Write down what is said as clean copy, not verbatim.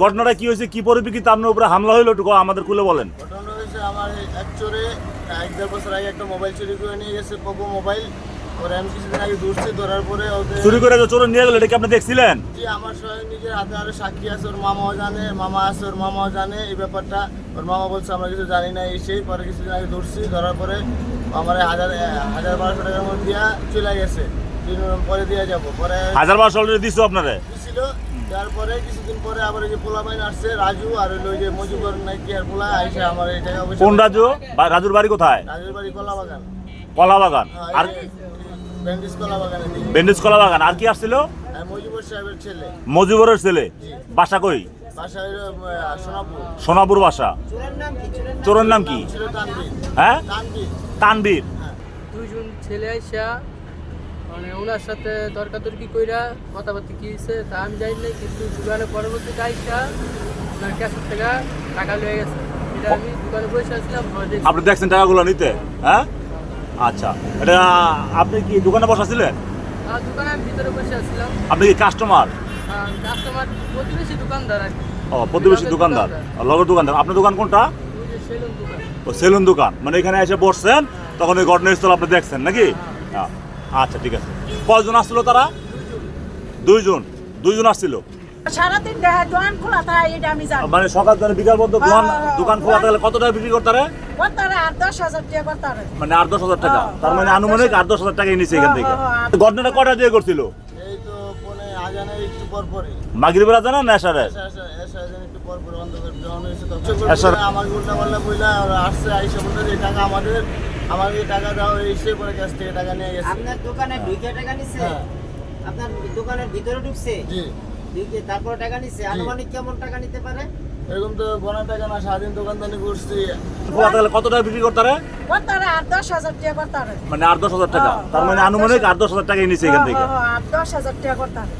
ঘটনাটা কি হয়েছে, কি পরিপ্রেক্ষিতে আপনার উপরে হামলা হইলো একটু আমাদের খুলে বলেন। ঘটনা হয়েছে আমার এক চোরে 1-1.5 বছর আগে একটা মোবাইল চুরি করে নিয়ে গেছে, পোকো মোবাইল। ওরা আমি কিছুদিন আগে ধরছি, ধরার পরে ওদের চুরি করে যে চোর নিয়ে গেল, এটা কি আপনি দেখছিলেন? জি, আমার স্বয়ং নিজের হাতে আরো সাক্ষী আছে, ওর মামাও জানে, মামা আছে, ওর মামাও জানে এই ব্যাপারটা। ওর মামা বলছে আমরা কিছু জানি না, এই সেই। পরে কিছুদিন আগে ধরছি, ধরার পরে আমার 1,000-1,200 টাকার মধ্যে দিয়া চলে গেছে। 3 দিন পরে দিয়ে যাবো। পরে 1000 অলরেডি দিছো আপনারে? দিছিল। তারপরে কিছুদিন পরে আবার এই যে পোলা বাইন আসছে, রাজু আর ওই যে মজুবর নাকি আর পোলা আইসে আমার এই টাকা পয়সা। কোন রাজু? রাজুর বাড়ি কোথায়? রাজুর বাড়ি কলাবাগান। কলাবাগান। আর ব্যান্ডিজ কলাবাগানে দিকে। বেন্ডিজ কলাবাগান। আর কি আসছিল? আর মজিবর সাহেবের ছেলে। মজিবরের ছেলে। বাসা কই? বাসা হইলো সোনাপুর। সোনাপুর বাসা। চোরের নাম কি? ছিল তানবীর। হ্যাঁ, তানবীর। তানবীর। দুইজন ছেলে আইসা মানে ওনার সাথে তর্কাতর্কি কইরা কথাবার্তা কি হয়েছে তা আমি জানি না, কিন্তু দোকানে পরবর্তীতে আইসা ওনার ক্যাশের থেকে টাকা লয়ে গেছে। এটা আমি দোকানে বসে আসলাম, আপনি দেখছেন টাকাগুলো নিতে? হ্যাঁ, আচ্ছা। এটা আপনি কি দোকানে বসাছিলেন? আর দোকানে আমি ভিতরে বসে আসলাম। আপনি কি কাস্টমার? কাস্টমার প্রতিবেশী দোকানদার আর কি। ও, প্রতিবেশী দোকানদার, লগের দোকানদার। আপনার দোকান কোনটা? ওই যে সেলুন দোকান। ও, সেলুন দোকান। মানে এখানে এসে বসছেন, তখন এই ঘটনাস্থল আপনি দেখছেন নাকি? হ্যাঁ, আচ্ছা, ঠিক আছে। কয়জন আসছিল তারা? দুইজন আসছিল। সারাদিন দোকান খোলা থাকে এটা আমি জানি। মানে সকাল থেকে বিকাল পর্যন্ত দোকান খোলা থাকলে কত টাকা বিক্রি করতে পারে? করতারে 8-10 হাজার টাকা করতারে। মানে 8-10 হাজার টাকা। তার মানে 8-10 আনুমানিক 8-10 হাজার টাকা নিচ্ছে এখান থেকে। হ্যাঁ। ঘটনাটা কয়টা দিয়ে করছিল? এই তো ফোনে আজানের একটু পর পরে। মাগরিবের আজান না এশারের? আজান একটু পর পরে অন্ধকার যখন হয়েছে তখন আমার উল্টা পাল্টা বইলা ওরা আসছে, আইসা বলতে যে টাকা আমাদের টাকা দাও, এসে পরে কাছ থেকে টাকা নিয়ে গেছে। আপনার দোকানে ঢুকে টাকা নিছে? হ্যাঁ। আপনার দোকানের ভিতরে ঢুকছে? জি। ঢুকে তারপর টাকা নিছে? আনুমানিক কেমন টাকা নিতে পারে? এরকম তো গোনা টাকা না, সারাদিন দোকানদানি করছি। খোলা থাকলে কত টাকা বিক্রি করতে পারে? করতারে 8-10 হাজার টাকা করতারে। মানে 8-10 হাজার টাকা। তার মানে আনুমানিক 8-10 হাজার টাকা নিচ্ছে এখান থেকে। 8-10 হাজার টাকা করতারে।